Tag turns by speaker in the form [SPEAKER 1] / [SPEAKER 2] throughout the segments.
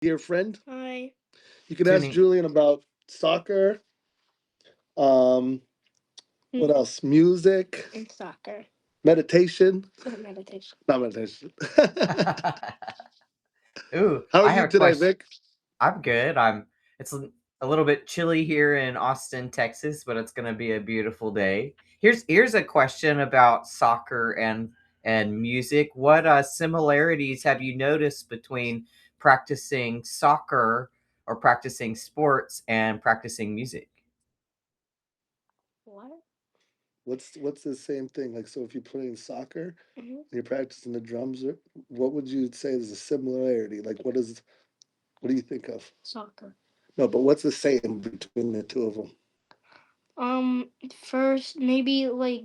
[SPEAKER 1] dear friend.
[SPEAKER 2] Hi.
[SPEAKER 1] You can ask
[SPEAKER 3] Tuning.
[SPEAKER 1] Julian about soccer. Um, what
[SPEAKER 2] Mm,
[SPEAKER 1] else? Music,
[SPEAKER 2] and soccer.
[SPEAKER 1] meditation.
[SPEAKER 2] Meditation.
[SPEAKER 1] Not meditation.
[SPEAKER 3] Ooh,
[SPEAKER 1] How are
[SPEAKER 3] I
[SPEAKER 1] you
[SPEAKER 3] have a
[SPEAKER 1] today,
[SPEAKER 3] question.
[SPEAKER 1] Vic?
[SPEAKER 3] I'm good. It's a little bit chilly here in Austin, Texas, but it's going to be a beautiful day. Here's a question about soccer and music. What similarities have you noticed between practicing soccer or practicing sports and practicing music?
[SPEAKER 2] What?
[SPEAKER 1] What's the same thing? Like, so if you're playing soccer
[SPEAKER 2] Mm-hmm.
[SPEAKER 1] and you're practicing the drums, what would you say is a similarity? Like, what do you think of?
[SPEAKER 2] Soccer.
[SPEAKER 1] No, but what's the same between the two of them?
[SPEAKER 2] First, maybe like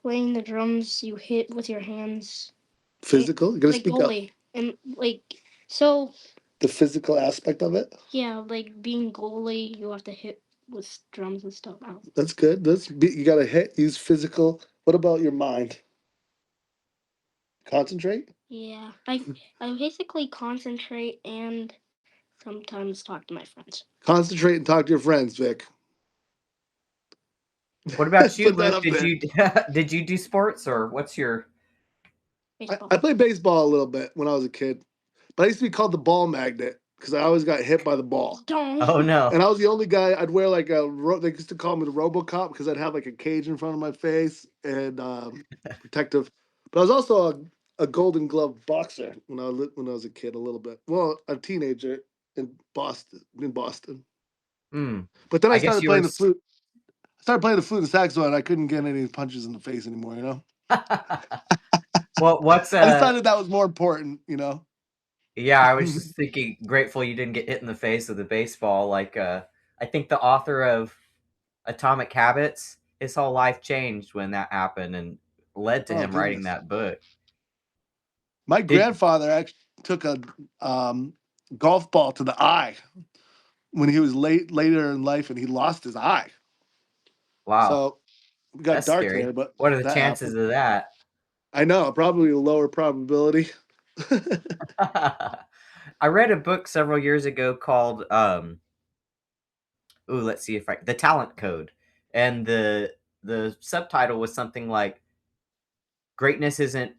[SPEAKER 2] playing the drums you hit with your hands.
[SPEAKER 1] Physical? You gotta
[SPEAKER 2] Like
[SPEAKER 1] speak up.
[SPEAKER 2] goalie. And like, so,
[SPEAKER 1] The physical aspect of it.
[SPEAKER 2] yeah, like being goalie, you have to hit with drums and stuff.
[SPEAKER 1] That's good. You gotta use physical. What about your mind? Concentrate.
[SPEAKER 2] Yeah. I basically concentrate and sometimes talk to my friends.
[SPEAKER 1] Concentrate and talk to your friends, Vic.
[SPEAKER 3] What about you,
[SPEAKER 1] Put that
[SPEAKER 3] Luke?
[SPEAKER 1] up
[SPEAKER 3] Did
[SPEAKER 1] there.
[SPEAKER 3] you did you do sports or what's your
[SPEAKER 2] Baseball.
[SPEAKER 1] I played baseball a little bit when I was a kid, but I used to be called the ball magnet because I always got hit by the ball.
[SPEAKER 2] Don't.
[SPEAKER 3] Oh no.
[SPEAKER 1] And I was the only guy. I'd wear like they used to call me the RoboCop because I'd have like a cage in front of my face and protective. But I was also a Golden Glove boxer when I was a kid, a little bit. Well, a teenager in Boston.
[SPEAKER 3] Hmm.
[SPEAKER 1] But then I
[SPEAKER 3] I guess
[SPEAKER 1] started
[SPEAKER 3] you were
[SPEAKER 1] playing the flute. I started playing the flute and saxophone. I couldn't get any punches in the face anymore.
[SPEAKER 3] Well, what's
[SPEAKER 1] I decided that was more important.
[SPEAKER 3] yeah, I was just thinking grateful you didn't get hit in the face with a baseball. Like I think the author of Atomic Habits, his whole life changed when that happened and led to
[SPEAKER 1] Oh
[SPEAKER 3] him writing
[SPEAKER 1] goodness.
[SPEAKER 3] that book.
[SPEAKER 1] My
[SPEAKER 3] Did
[SPEAKER 1] grandfather actually took a um, golf ball to the eye when he was later in life, and he lost his eye.
[SPEAKER 3] wow,
[SPEAKER 1] So we got
[SPEAKER 3] that's
[SPEAKER 1] dark
[SPEAKER 3] scary.
[SPEAKER 1] there, but
[SPEAKER 3] What are the
[SPEAKER 1] that
[SPEAKER 3] chances
[SPEAKER 1] happened.
[SPEAKER 3] of that?
[SPEAKER 1] I know, probably a lower probability.
[SPEAKER 3] I read a book several years ago called ooh, let's see if I The Talent Code. And the subtitle was something like greatness isn't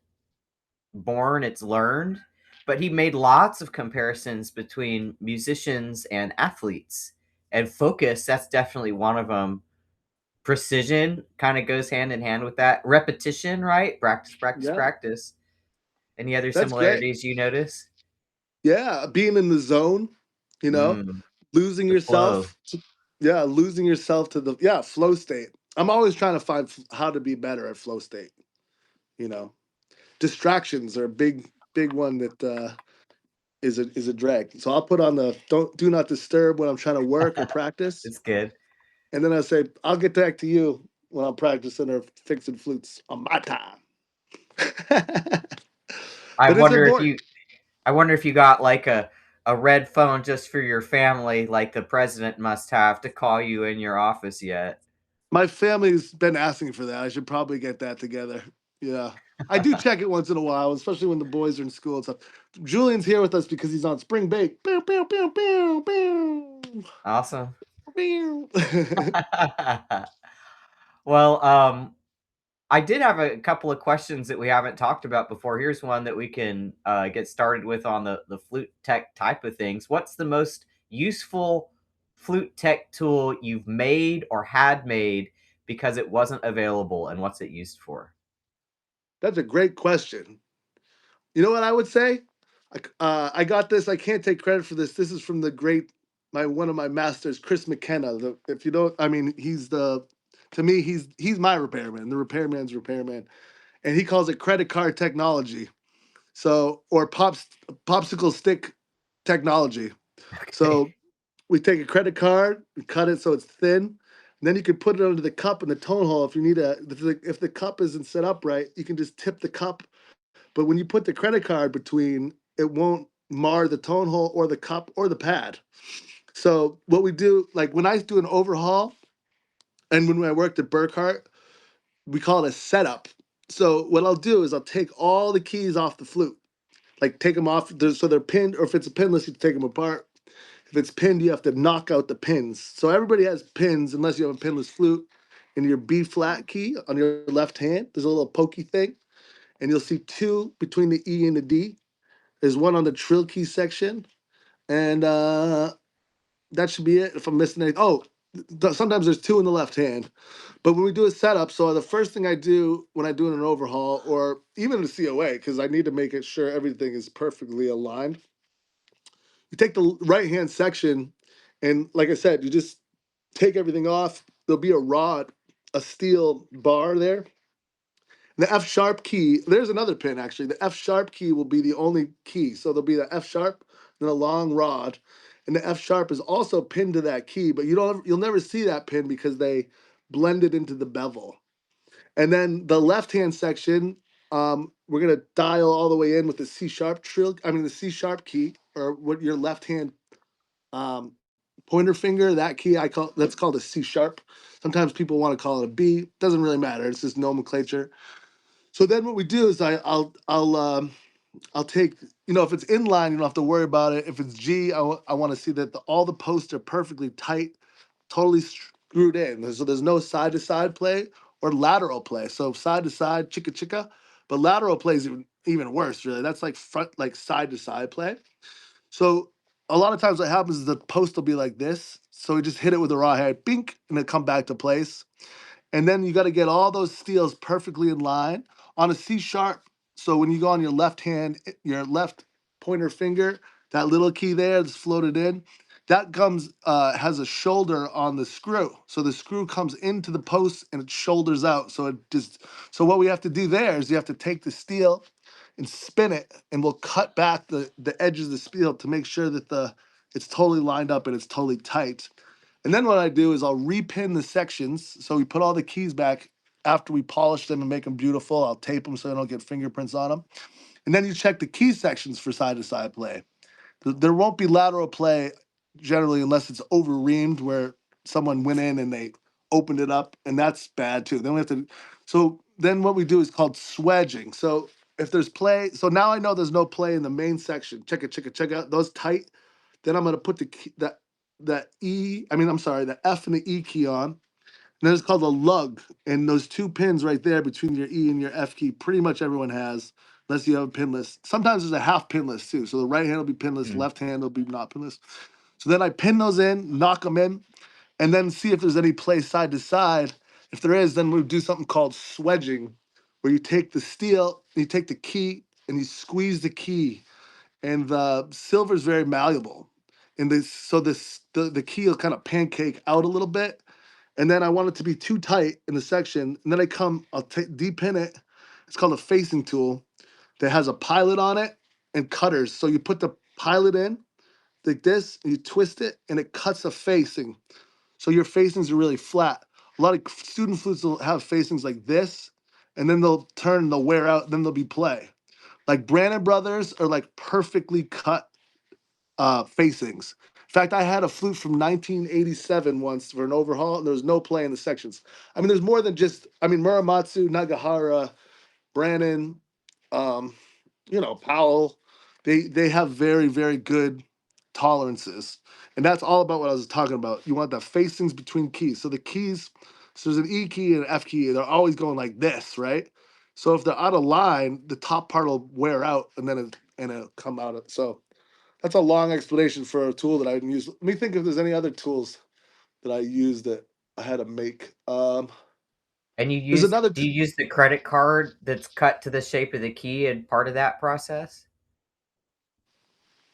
[SPEAKER 3] born, it's learned. But he made lots of comparisons between musicians and athletes. And focus, that's definitely one of them. Precision kind of goes hand in hand with that. Repetition, right? Practice, practice,
[SPEAKER 1] Yeah,
[SPEAKER 3] practice. Any other
[SPEAKER 1] that's great.
[SPEAKER 3] similarities you notice?
[SPEAKER 1] Yeah, being in the zone, you know,
[SPEAKER 3] Mm,
[SPEAKER 1] losing
[SPEAKER 3] the flow.
[SPEAKER 1] yourself. Yeah, losing yourself to the flow state. I'm always trying to find how to be better at flow state. You know, distractions are a big one that is a drag. So I'll put on the do not disturb when I'm trying to work or practice,
[SPEAKER 3] It's good.
[SPEAKER 1] and then I say I'll get back to you when I'm practicing or fixing flutes on my time.
[SPEAKER 3] I
[SPEAKER 1] But it's
[SPEAKER 3] wonder if
[SPEAKER 1] important.
[SPEAKER 3] you I wonder if you got like a red phone just for your family, like the president must have to call you in your office yet.
[SPEAKER 1] My family's been asking for that. I should probably get that together. Yeah. I do check it once in a while, especially when the boys are in school and stuff. Julian's here with us because he's on spring break. Pew, pew, pew, pew, pew,
[SPEAKER 3] Awesome.
[SPEAKER 1] pew.
[SPEAKER 3] Well, I did have a couple of questions that we haven't talked about before. Here's one that we can get started with on the flute tech type of things. What's the most useful flute tech tool you've made or had made because it wasn't available, and what's it used for?
[SPEAKER 1] That's a great question. You know what I would say? I got this. I can't take credit for this. This is from the great one of my masters, Chris McKenna. If you don't, I mean, to me he's my repairman. The repairman's repairman, and he calls it credit card technology. So or popsicle stick technology.
[SPEAKER 3] Okay.
[SPEAKER 1] So we take a credit card, we cut it so it's thin, and then you can put it under the cup in the tone hole. If you need if the cup isn't set up right, you can just tip the cup. But when you put the credit card between, it won't mar the tone hole or the cup or the pad. So what we do, like when I do an overhaul, and when I worked at Burkart, we call it a setup. So what I'll do is I'll take all the keys off the flute, like take them off. So they're pinned, or if it's a pinless, you take them apart. If it's pinned, you have to knock out the pins. So everybody has pins unless you have a pinless flute. In your B flat key on your left hand, there's a little pokey thing, and you'll see two between the E and the D. There's one on the trill key section, and that should be it. If I'm missing anything, sometimes there's two in the left hand. But when we do a setup, so the first thing I do when I do an overhaul or even a COA, because I need to make it sure everything is perfectly aligned, you take the right hand section, and like I said, you just take everything off. There'll be a rod, a steel bar there. The F sharp key, there's another pin actually. The F sharp key will be the only key. So there'll be the F sharp, then a long rod. And the F sharp is also pinned to that key, but you'll never see that pin because they blend it into the bevel. And then the left hand section, we're gonna dial all the way in with the C sharp the C sharp key, or what your left hand um, pointer finger, that key that's called a C sharp. Sometimes people want to call it a B. Doesn't really matter. It's just nomenclature. So then what we do is I'll take, if it's inline, you don't have to worry about it. If it's G, I want to see that all the posts are perfectly tight, totally screwed in. So there's no side to side play or lateral play. So side to side, chicka chicka, but lateral play is even worse, really. That's like side to side play. So a lot of times what happens is the post will be like this. So we just hit it with a raw head, bink, and it come back to place. And then you got to get all those steels perfectly in line on a C sharp. So when you go on your left hand, your left pointer finger, that little key there that's floated in, that has a shoulder on the screw. So the screw comes into the post and it shoulders out. So what we have to do there is you have to take the steel and spin it, and we'll cut back the edges of the steel to make sure that it's totally lined up and it's totally tight. And then what I do is I'll repin the sections. So we put all the keys back after we polish them and make them beautiful. I'll tape them so they don't get fingerprints on them. And then you check the key sections for side to side play. There won't be lateral play generally unless it's over reamed where someone went in and they opened it up, and that's bad too. Then we have to. So then what we do is called swedging. So if there's play, so now I know there's no play in the main section. Check it. Those tight. Then I'm gonna put the F and the E key on. And then it's called a lug. And those two pins right there between your E and your F key, pretty much everyone has, unless you have a pinless. Sometimes there's a half pinless too. So the right hand will be pinless, left hand will be not pinless. So then I pin those in, knock them in, and then see if there's any play side to side. If there is, then we'll do something called swedging, where you take the steel, you take the key, and you squeeze the key. And the silver is very malleable. And the key will kind of pancake out a little bit. And then I want it to be too tight in the section. And then I'll depin it. It's called a facing tool that has a pilot on it and cutters. So you put the pilot in like this, and you twist it, and it cuts a facing. So your facings are really flat. A lot of student flutes will have facings like this, and then they'll turn, they'll wear out, then they'll be play. Like Brandon Brothers are like perfectly cut facings. In fact, I had a flute from 1987 once for an overhaul, and there was no play in the sections. I mean, there's more than just, Muramatsu, Nagahara, Brannon, um, Powell. They have very, very good tolerances. And that's all about what I was talking about. You want the facings between keys. So the keys, so there's an E key and an F key, they're always going like this, right? So if they're out of line, the top part will wear out and then it'll come out. So that's a long explanation for a tool that I didn't use. Let me think if there's any other tools that I used that I had to make.
[SPEAKER 3] And
[SPEAKER 1] There's another.
[SPEAKER 3] do you use the credit card that's cut to the shape of the key and part of that process?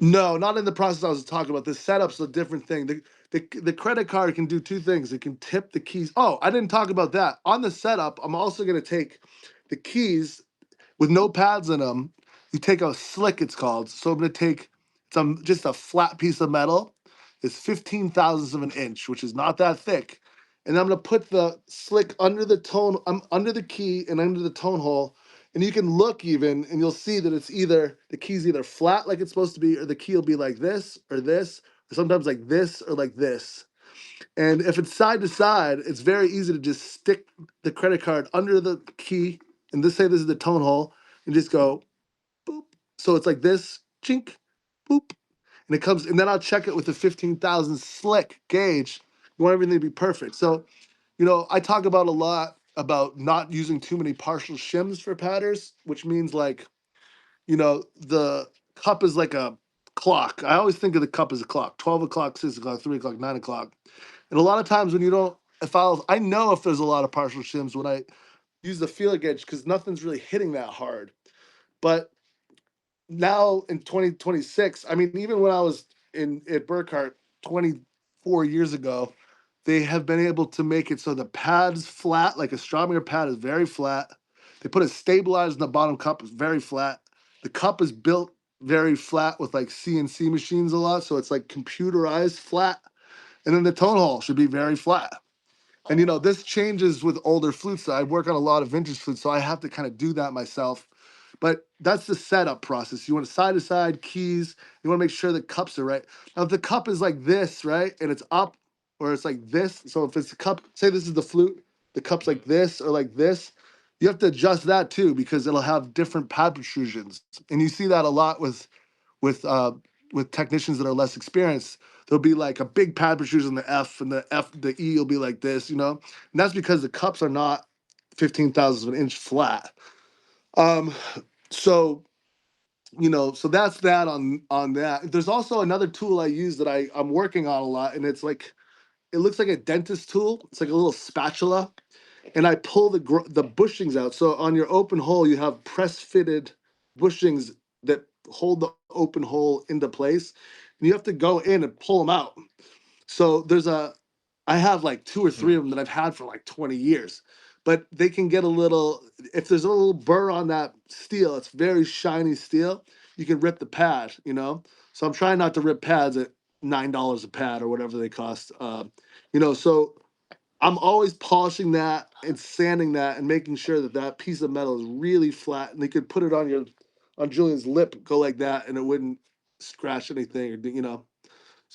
[SPEAKER 1] No, not in the process I was talking about. The setup's a different thing. The credit card can do two things. It can tip the keys. Oh, I didn't talk about that. On the setup, I'm also going to take the keys with no pads in them. You take a slick, it's called. So I'm going to take just a flat piece of metal. It's 15 thousandths of an inch, which is not that thick. And I'm going to put the slick under the under the key and under the tone hole. And you can look even, and you'll see that the key's either flat like it's supposed to be, or the key will be like this, or sometimes like this, or like this. And if it's side to side, it's very easy to just stick the credit card under the key, and say this is the tone hole, and just go boop, So it's like this, chink, boop, and it comes, and then I'll check it with the 15,000 slick gauge. You want everything to be perfect. So, I talk about a lot about not using too many partial shims for patterns, which means like, the cup is like a clock. I always think of the cup as a clock: 12 o'clock, 6 o'clock, 3 o'clock, 9 o'clock. And a lot of times when you don't, I know if there's a lot of partial shims when I use the feeler gauge because nothing's really hitting that hard. But now in 2026, I mean, even when I was at Burkart 24 years ago, they have been able to make it so the pad's flat, like a strawberry pad is very flat. They put a stabilizer in the bottom cup, it's very flat. The cup is built very flat with like CNC machines a lot, so it's like computerized flat. And then the tone hole should be very flat. And this changes with older flutes. I work on a lot of vintage flutes, so I have to kind of do that myself. But that's the setup process. You want side to side keys. You want to make sure the cups are right. Now, if the cup is like this, right, and it's up, or it's like this. So if it's a cup, say this is the flute, the cup's like this or like this. You have to adjust that too because it'll have different pad protrusions, and you see that a lot with uh with technicians that are less experienced. There'll be like a big pad protrusion in the F, and the E will be like this, and that's because the cups are not 15,000 of an inch flat. Um, so so that's that on that. There's also another tool I use that I'm working on a lot, and it's like it looks like a dentist tool. It's like a little spatula, and I pull the bushings out. So on your open hole, you have press fitted bushings that hold the open hole into place, and you have to go in and pull them out. So I have like two or three of them that I've had for like 20 years, but they can get a little, if there's a little burr on that steel, it's very shiny steel, you can rip the pad. So I'm trying not to rip pads at $9 a pad or whatever they cost. So I'm always polishing that and sanding that and making sure that that piece of metal is really flat, and they could put it on Julian's lip, go like that, and it wouldn't scratch anything or.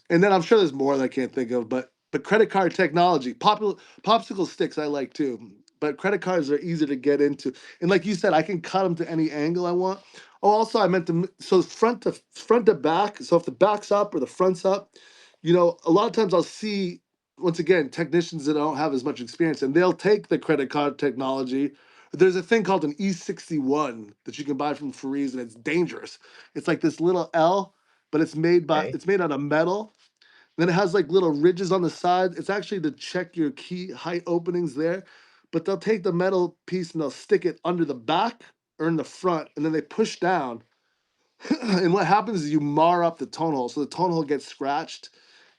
[SPEAKER 1] And then I'm sure there's more that I can't think of, but credit card technology, popular popsicle sticks I like too. But credit cards are easy to get into, and like you said, I can cut them to any angle I want. Oh, also I meant to so front to back. So if the back's up or the front's up, a lot of times I'll see once again technicians that don't have as much experience, and they'll take the credit card technology. There's a thing called an E61 that you can buy from Fari's, and it's dangerous. It's like this little L, but
[SPEAKER 3] Okay.
[SPEAKER 1] it's made out of metal. Then it has like little ridges on the side. It's actually to check your key height openings there. But they'll take the metal piece and they'll stick it under the back or in the front, and then they push down. And what happens is you mar up the tone hole, so the tone hole gets scratched,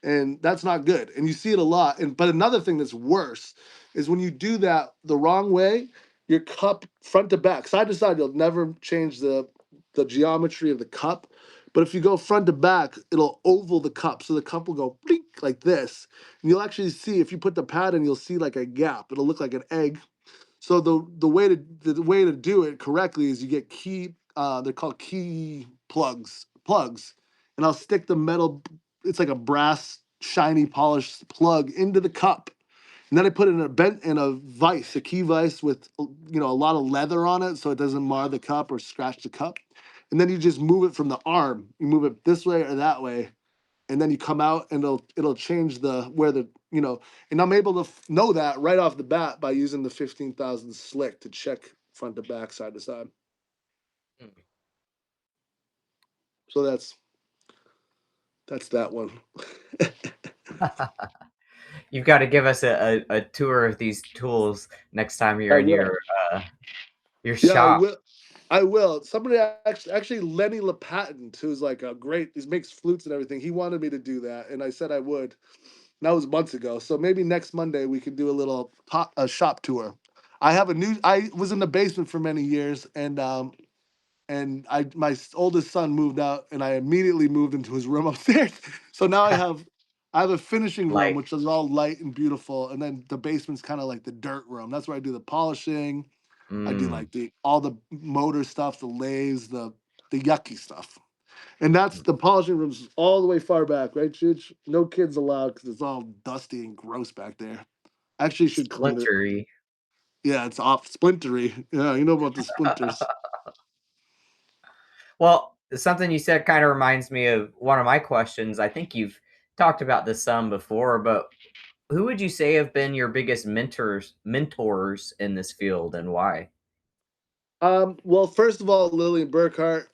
[SPEAKER 1] and that's not good. And you see it a lot. And but another thing that's worse is when you do that the wrong way, your cup front to back, side to side, you'll never change the geometry of the cup. But if you go front to back, it'll oval the cup, so the cup will go blink like this. And you'll actually see if you put the pad in, you'll see like a gap. It'll look like an egg. So the way to do it correctly is you get they're called key plugs, and I'll stick the metal. It's like a brass shiny polished plug into the cup, and then I put it in a vise, a key vise with a lot of leather on it, so it doesn't mar the cup or scratch the cup. And then you just move it from the arm. You move it this way or that way, and then you come out and it'll change the where the and I'm able to know that right off the bat by using the 15,000 slick to check front to back, side to side. So that's that one.
[SPEAKER 3] You've got to give us a tour of these tools next time you're
[SPEAKER 1] I
[SPEAKER 3] in
[SPEAKER 1] will.
[SPEAKER 3] your
[SPEAKER 1] Yeah, I
[SPEAKER 3] shop.
[SPEAKER 1] will. I will. Somebody actually Lenny LaPatent, who's like he makes flutes and everything. He wanted me to do that, and I said I would. And that was months ago. So maybe next Monday we could do a little shop tour. I was in the basement for many years, and my oldest son moved out, and I immediately moved into his room upstairs. So now I have a finishing room
[SPEAKER 3] Like,
[SPEAKER 1] which is all light and beautiful, and then the basement's kind of like the dirt room. That's where I do the polishing. I do like all the motor stuff, the lathes, the yucky stuff. And that's the polishing rooms all the way far back, right, Chooch? No kids allowed because it's all dusty and gross back there. Actually, should clean it.
[SPEAKER 3] splintery.
[SPEAKER 1] Yeah, it's off splintery. Yeah, you know about the splinters.
[SPEAKER 3] Well, something you said kind of reminds me of one of my questions. I think you've talked about this some before, but who would you say have been your biggest mentors in this field, and why?
[SPEAKER 1] Well, first of all, Lillian Burkart.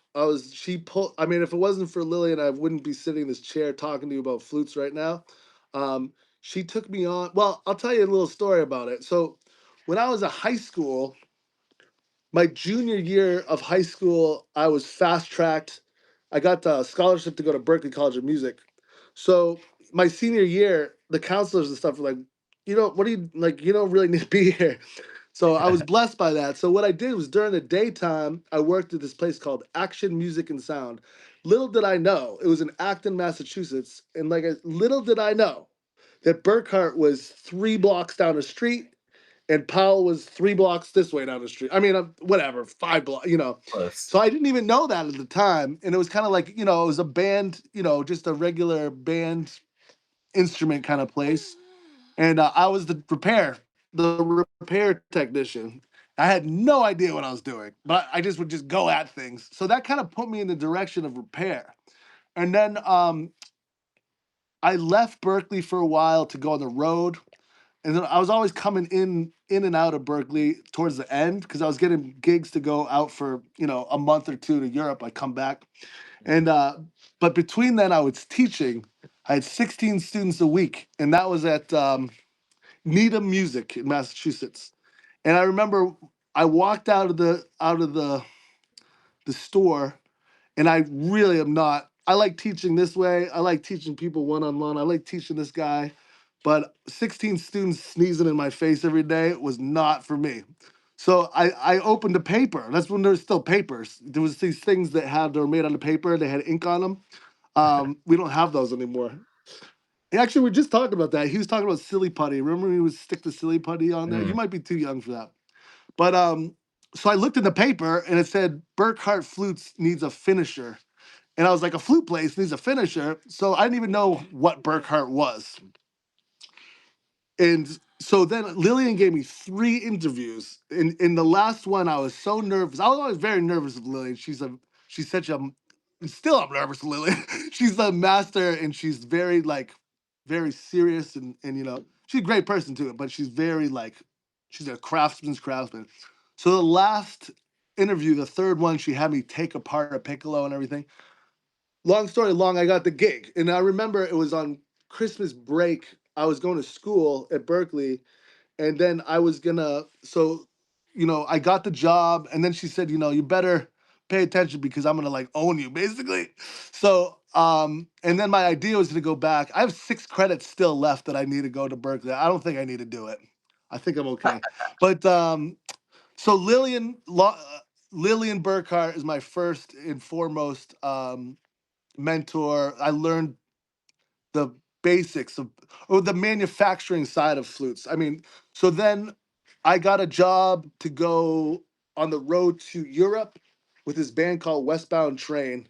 [SPEAKER 1] She pulled. I mean, if it wasn't for Lillian, I wouldn't be sitting in this chair talking to you about flutes right now. She took me on. Well, I'll tell you a little story about it. So, when I was in high school, my junior year of high school, I was fast tracked. I got a scholarship to go to Berklee College of Music. So my senior year, the counselors and stuff were like, what do you like? You don't really need to be here. So I was blessed by that. So what I did was during the daytime, I worked at this place called Action Music and Sound. Little did I know, it was in Acton, Massachusetts. And little did I know that Burkart was 3 blocks down the street and Powell was 3 blocks this way down the street. I mean, whatever, 5 blocks.
[SPEAKER 3] Close.
[SPEAKER 1] So I didn't even know that at the time. And it was kind of like, it was a band, just a regular band instrument kind of place. And I was the repair technician. I had no idea what I was doing, but I just would just go at things. So that kind of put me in the direction of repair. And then I left Berklee for a while to go on the road. And then I was always coming in and out of Berklee towards the end because I was getting gigs to go out for, a month or two to Europe. I'd come back. And but between then I was teaching. I had 16 students a week, and that was at Needham Music in Massachusetts. And I remember I walked out of the store, and I really am not. I like teaching this way. I like teaching people one-on-one. I like teaching this guy, but 16 students sneezing in my face every day was not for me. So I opened a paper. That's when there's still papers. There was these things they were made out of paper. They had ink on them. We don't have those anymore. Actually, we are just talking about that. He was talking about silly putty. Remember when he would stick the silly putty on there? You
[SPEAKER 3] Mm.
[SPEAKER 1] might be too young for that. But so I looked in the paper and it said Burkart Flutes needs a finisher. And I was like, a flute place needs a finisher. So I didn't even know what Burkart was. And so then Lillian gave me 3 interviews. In the last one, I was so nervous. I was always very nervous with Lillian. She's such a still I'm nervous with Lillian. She's a master and she's very very serious and she's a great person too, but she's very she's a craftsman's craftsman. So the last interview, the third one, she had me take apart a piccolo and everything. Long story long, I got the gig. And I remember it was on Christmas break. I was going to school at Berklee, and then I was gonna, I got the job, and then she said, you better pay attention because I'm gonna own you, basically. So, and then my idea was to go back. I have 6 credits still left that I need to go to Berklee. I don't think I need to do it. I think I'm okay. But so Lillian Burkart is my first and foremost mentor. I learned the basics of or the manufacturing side of flutes. I mean, so then I got a job to go on the road to Europe with this band called Westbound Train,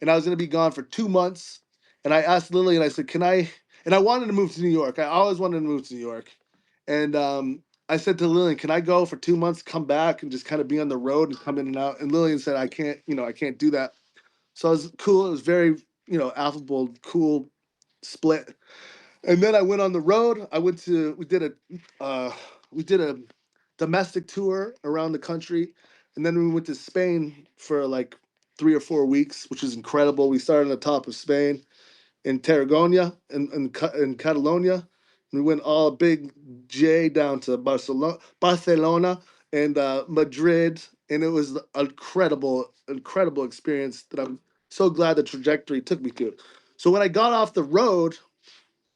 [SPEAKER 1] and I was going to be gone for 2 months. And I asked Lily, and I said, "Can I?" And I wanted to move to New York. I always wanted to move to New York, and I said to Lillian, "Can I go for 2 months, come back, and just kind of be on the road and come in and out?" And Lillian said, "I can't. I can't do that." So it was cool. It was very, affable, cool split. And then I went on the road. We did a domestic tour around the country, and then we went to Spain for 3 or 4 weeks, which is incredible. We started on the top of Spain in Tarragona in Catalonia. We went all big J down to Barcelona and Madrid, and it was an incredible experience that I'm so glad the trajectory took me to. So when I got off the road,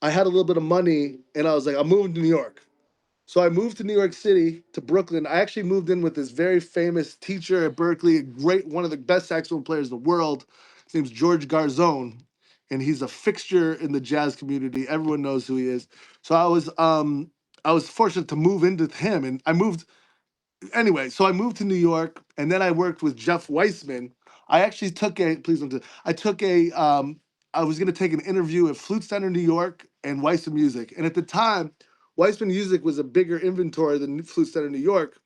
[SPEAKER 1] I had a little bit of money, and I was like, I'm moving to New York. So I moved to New York City, to Brooklyn. I actually moved in with this very famous teacher at Berklee, one of the best saxophone players in the world. His name's George Garzone, and he's a fixture in the jazz community. Everyone knows who he is. So I was fortunate to move into him, and I moved anyway. So I moved to New York, and then I worked with Jeff Weissman. I actually took a please don't. I took a I was going to take an interview at Flute Center New York and Weissman Music, and at the time, Weissman Music was a bigger inventory than Flute Center New York.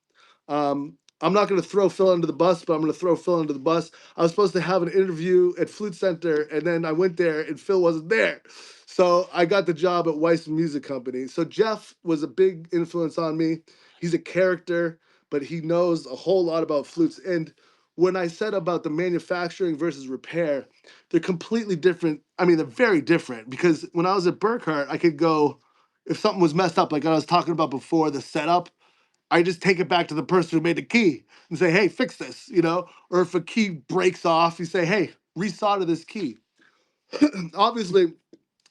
[SPEAKER 1] Um, I'm not going to throw Phil under the bus, but I'm going to throw Phil under the bus. I was supposed to have an interview at Flute Center, and then I went there, and Phil wasn't there. So I got the job at Weissman Music Company. So Jeff was a big influence on me. He's a character, but he knows a whole lot about flutes. And when I said about the manufacturing versus repair, they're completely different. I mean, they're very different, because when I was at Burkart, I could go, if something was messed up, like I was talking about before, the setup, I just take it back to the person who made the key and say, hey, fix this, you know? Or if a key breaks off, you say, hey, resolder this key. Obviously,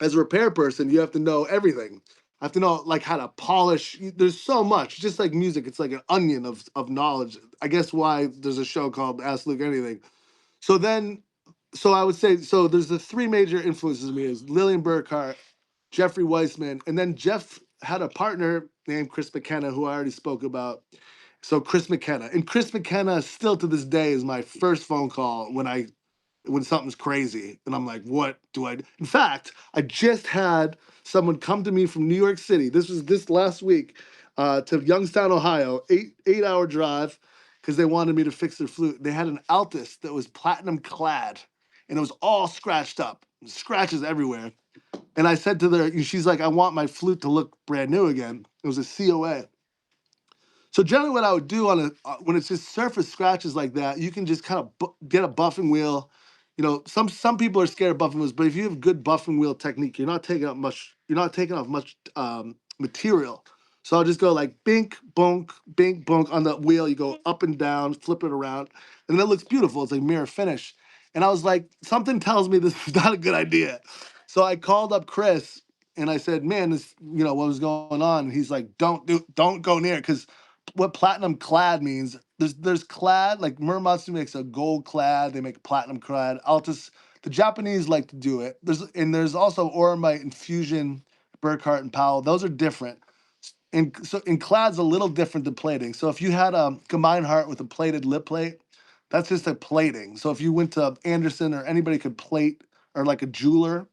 [SPEAKER 1] as a repair person, you have to know everything. I have to know like how to polish. There's so much, just like music. It's like an onion of knowledge. I guess why there's a show called Ask Luke Anything. So then, so I would say, so there's the three major influences of me is Lillian Burkhardt, Jeffrey Weissman, and then Jeff had a partner named Chris McKenna, who I already spoke about. So Chris McKenna, and Chris McKenna still to this day is my first phone call when something's crazy, and I'm like, what do I do? In fact, I just had someone come to me from New York City. This was this last week, to Youngstown, Ohio, 8 hour drive, because they wanted me to fix their flute. They had an Altus that was platinum clad, and it was all scratched up, scratches everywhere. And I said to her, she's like, I want my flute to look brand new again. It was a COA. So generally, what I would do on when it's just surface scratches like that, you can just kind of get a buffing wheel. You know, some people are scared of buffing wheels, but if you have good buffing wheel technique, you're not taking up much. You're not taking off much material. So I'll just go like bink bonk on the wheel. You go up and down, flip it around, and it looks beautiful. It's like mirror finish. And I was like, something tells me this is not a good idea. So I called up Chris and I said, man, this, what was going on? And he's like, don't go near, because what platinum clad means. There's clad, like Muramatsu makes a gold clad, they make platinum clad. Altus, the Japanese like to do it. There's also Oromite and Fusion, Burkart and Powell. Those are different. And clad's a little different than plating. So if you had a combined heart with a plated lip plate, that's just a plating. So if you went to Anderson or anybody could plate, or like a jeweler,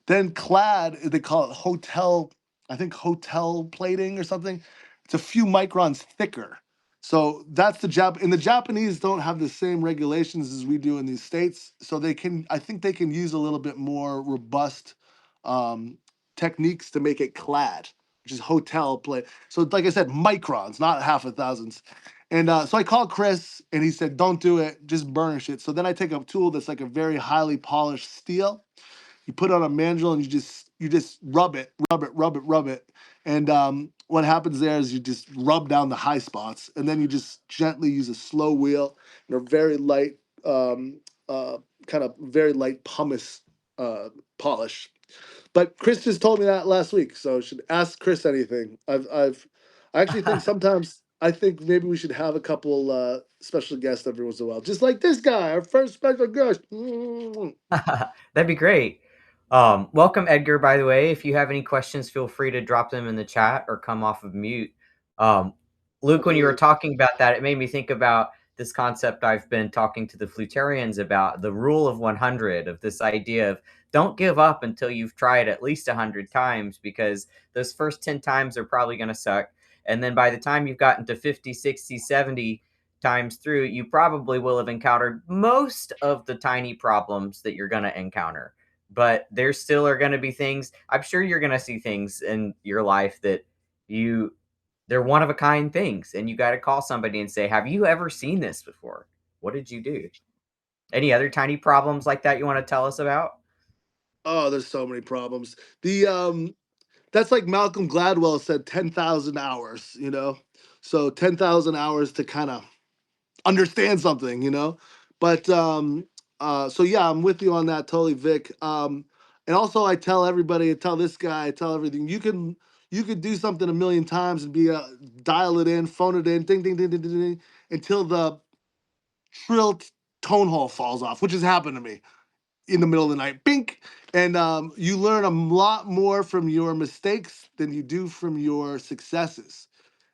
[SPEAKER 1] then clad, they call it hotel, I think hotel plating or something. It's a few microns thicker. So that's and the Japanese don't have the same regulations as we do in these states. So I think they can use a little bit more robust um, techniques to make it clad, which is hotel plate. So like I said, microns, not half a thousands. And so I called Chris and he said, don't do it, just burnish it. So then I take a tool that's like a very highly polished steel. You put it on a mandrel and you just rub it. And what happens there is you just rub down the high spots, and then you just gently use a slow wheel and a very light, kind of very light pumice polish. But Chris just told me that last week, so I should ask Chris anything. I actually think sometimes I think maybe we should have a couple special guests every once in a while, just like this guy, our first special guest.
[SPEAKER 3] That'd be great. Welcome, Edgar, by the way. If you have any questions, feel free to drop them in the chat or come off of mute. Luke, when you were talking about that, it made me think about this concept I've been talking to the flutarians about, the rule of 100, of this idea of don't give up until you've tried at least 100 times, because those first 10 times are probably going to suck. And then by the time you've gotten to 50, 60, 70 times through, you probably will have encountered most of the tiny problems that you're going to encounter. But there still are going to be things. I'm sure you're going to see things in your life that they're one of a kind things, and you got to call somebody and say, have you ever seen this before? What did you do? Any other tiny problems like that you want to tell us about?
[SPEAKER 1] Oh, there's so many problems. That's like Malcolm Gladwell said, 10,000 hours, So 10,000 hours to kind of understand something. But so yeah, I'm with you on that totally, Vic. And also I tell everybody, I tell this guy, I tell everything. You could do something a million times and be dial it in, phone it in, ding ding ding ding ding, ding until the trill tone hole falls off, which has happened to me in the middle of the night. Bink. And you learn a lot more from your mistakes than you do from your successes.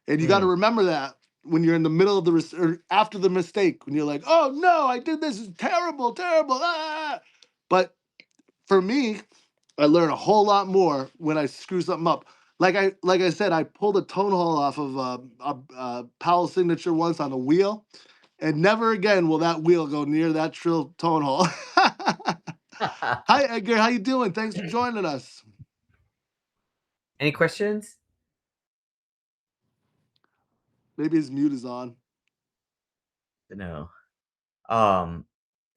[SPEAKER 1] And you got to remember that when you're in the middle of or after the mistake, when you're like, oh no, I did this, is terrible, terrible. Ah! But for me, I learn a whole lot more when I screw something up. like I said, I pulled a tone hole off of a Powell signature once on a wheel, and never again will that wheel go near that trill tone hole. Hi Edgar, how you doing? Thanks for joining us.
[SPEAKER 3] Any questions?
[SPEAKER 1] Maybe his mute is on.
[SPEAKER 3] No.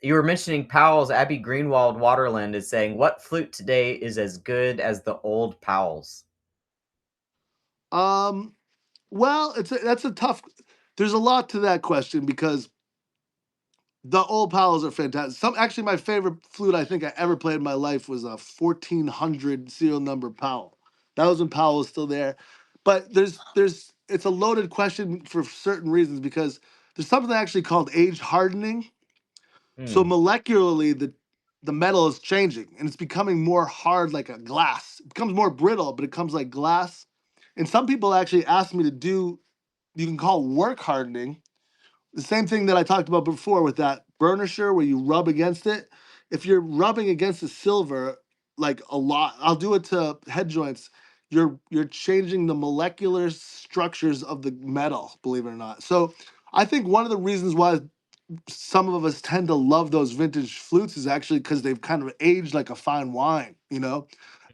[SPEAKER 3] You were mentioning Powell's. Abby Greenwald Waterland is saying, what flute today is as good as the old Powell's?
[SPEAKER 1] Well, that's a tough. There's a lot to that question because the old Powells are fantastic. Actually, my favorite flute I think I ever played in my life was a 1400 serial number Powell. That was when Powell was still there. But it's a loaded question for certain reasons because there's something actually called age hardening. So molecularly, the metal is changing and it's becoming more hard like a glass. It becomes more brittle, but it comes like glass. And some people actually ask me to do, you can call work hardening, the same thing that I talked about before with that burnisher where you rub against it. If you're rubbing against the silver like a lot, I'll do it to head joints. You're changing the molecular structures of the metal, believe it or not. So I think one of the reasons why some of us tend to love those vintage flutes is actually because they've kind of aged like a fine wine, you know?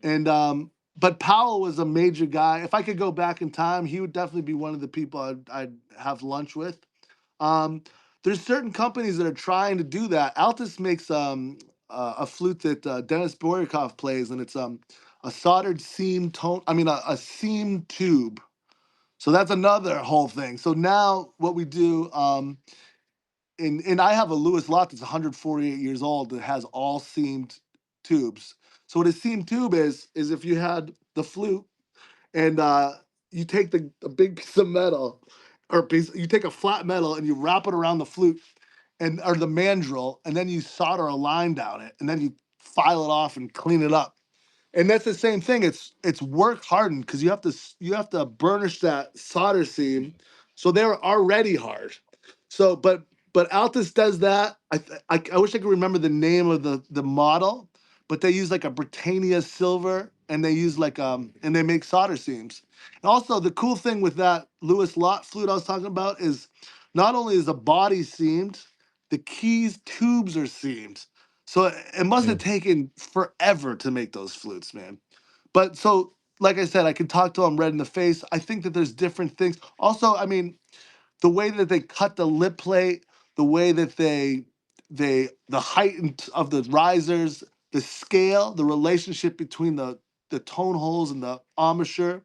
[SPEAKER 1] And but Powell was a major guy. If I could go back in time, he would definitely be one of the people I'd have lunch with. Um, there's certain companies that are trying to do that. Altus makes a flute that Dennis Boryakov plays, and it's a soldered seam tone. I mean, a seam tube. So that's another whole thing. So now what we do, and I have a Lewis lot that's 148 years old that has all seamed tubes. So what a seam tube is if you had the flute and you take a big piece of metal you take a flat metal and you wrap it around the flute and or the mandrel, and then you solder a line down it, and then you file it off and clean it up. And that's the same thing. It's work hardened because you have to burnish that solder seam, so they're already hard. So, but Altus does that. I wish I could remember the name of the model, but they use like a Britannia silver, and they use like and they make solder seams. And also the cool thing with that Lewis Lot flute I was talking about is not only is the body seamed, the keys tubes are seamed. So it must have taken forever to make those flutes, man. But so, like I said, I can talk till I'm red in the face. I think that there's different things. Also, I mean, the way that they cut the lip plate, the way that the height of the risers, the scale, the relationship between the tone holes and the embouchure.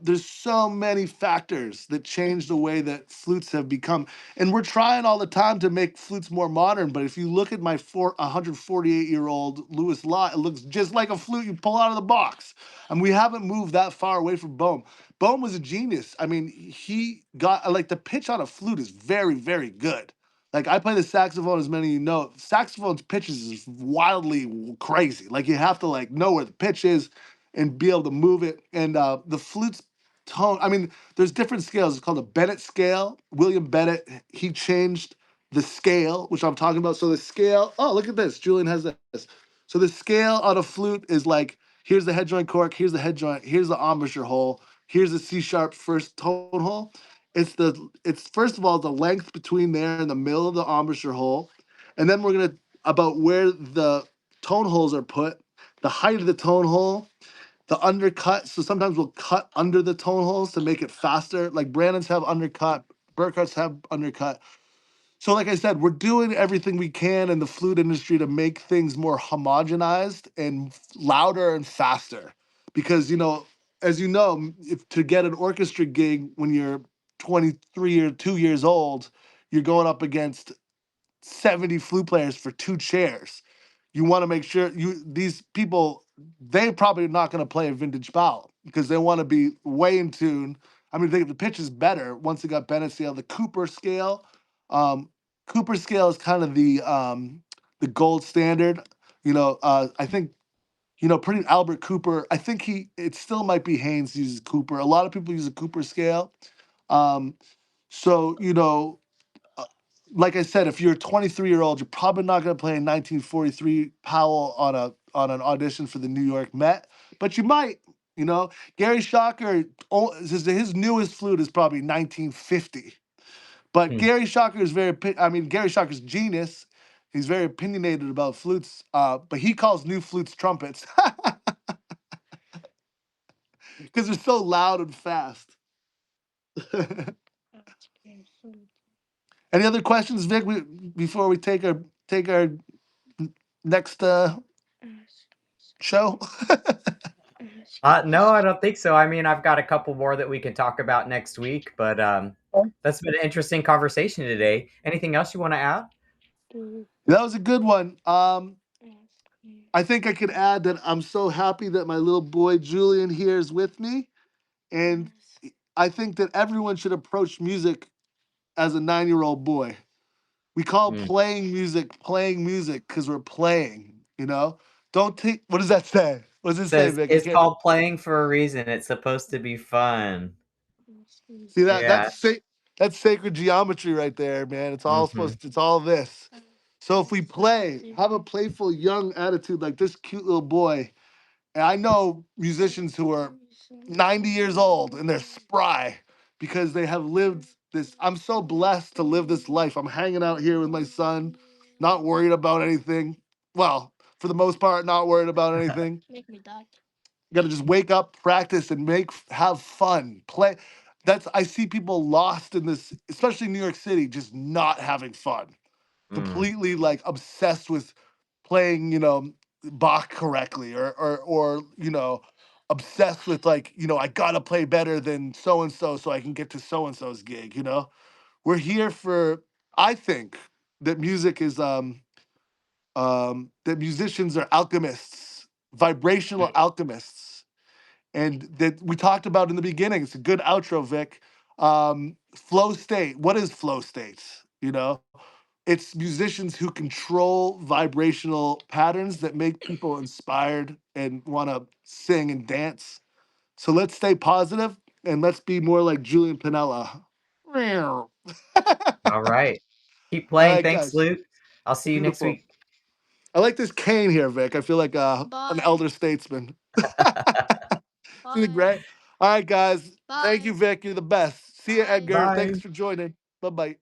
[SPEAKER 1] There's so many factors that change the way that flutes have become, and we're trying all the time to make flutes more modern. But if you look at my 148-year-old Lewis Lot, it looks just like a flute you pull out of the box. And we haven't moved that far away from Bohm. Bohm was a genius. I mean, he got like the pitch on a flute is very, very good. Like I play the saxophone, as many of you know. Saxophone's pitches is wildly crazy. Like you have to like know where the pitch is and be able to move it. And the flute's tone, I mean, there's different scales. It's called a Bennett scale. William Bennett, he changed the scale, which I'm talking about. So the scale, oh, look at this. Julian has this. So the scale on a flute is like, here's the head joint cork, here's the head joint, here's the embouchure hole, here's the C sharp first tone hole. It's first of all the length between there and the middle of the embouchure hole. And then we're gonna about where the tone holes are put, the height of the tone hole, the undercut. So sometimes we'll cut under the tone holes to make it faster. Like Brandon's have undercut, Burkart's have undercut. So like I said, we're doing everything we can in the flute industry to make things more homogenized and louder and faster. Because as you know, if to get an orchestra gig when you're 23 or 2 years old, you're going up against 70 flute players for two chairs. You want to make sure these people, they probably not going to play a vintage bow because they want to be way in tune. I mean, the pitch is better once they got Bennett scale. The Cooper scale, um, Cooper scale is kind of the gold standard. I think pretty Albert Cooper. I think it still might be Haynes uses Cooper. A lot of people use a Cooper scale. Um, so uh, like I said, if you're a 23-year-old, you're probably not going to play a 1943 Powell on an audition for the New York Met, but you might. You know, Gary Shocker, his newest flute is probably 1950. But
[SPEAKER 3] Hmm.
[SPEAKER 1] Gary Shocker is Gary Shocker's genius. He's very opinionated about flutes, but he calls new flutes trumpets because they're so loud and fast. Any other questions, Vic? Before we take our next show.
[SPEAKER 3] No, I don't think so. I mean, I've got a couple more that we can talk about next week, but that's been an interesting conversation today. Anything else you want to add?
[SPEAKER 1] That was a good one. I think I could add that I'm so happy that my little boy Julian here is with me, and I think that everyone should approach music as a 9-year-old boy. We call playing music because we're playing. You know, don't take. What does that say? What does it say,
[SPEAKER 3] Says
[SPEAKER 1] Vic?
[SPEAKER 3] it's called playing for a reason. It's supposed to be fun.
[SPEAKER 1] See that?
[SPEAKER 3] Yeah.
[SPEAKER 1] That's sacred geometry right there, man. It's all It's all this. So if we play, have a playful, young attitude like this cute little boy. And I know musicians who are 90 years old and they're spry because they have lived this. I'm so blessed to live this life. I'm hanging out here with my son, not worried about anything. Well, for the most part, not worried about anything.
[SPEAKER 2] Make me die.
[SPEAKER 1] You gotta just wake up, practice, and have fun. Play. I see people lost in this, especially in New York City, just not having fun. Completely like obsessed with playing, Bach correctly, or obsessed with like, I gotta play better than so and so I can get to so and so's gig. We're here for. I think that music is that musicians are alchemists, vibrational alchemists, and that we talked about in the beginning. It's a good outro, Vic. Flow state. What is flow state? It's musicians who control vibrational patterns that make people inspired and want to sing and dance. So let's stay positive and let's be more like Julian Pinella. All
[SPEAKER 3] All right. Keep playing.
[SPEAKER 1] right,
[SPEAKER 3] Thanks,
[SPEAKER 1] guys.
[SPEAKER 3] Luke. I'll see you next
[SPEAKER 1] Beautiful.
[SPEAKER 3] week.
[SPEAKER 1] I like this cane here, Vic. I feel like an
[SPEAKER 2] Bye.
[SPEAKER 1] elder statesman. Isn't it great? All right, guys. Thank you,
[SPEAKER 2] Bye.
[SPEAKER 1] Vic. You're the best. See you,
[SPEAKER 2] Bye.
[SPEAKER 1] Edgar.
[SPEAKER 3] Bye.
[SPEAKER 1] Thanks for joining. Bye bye.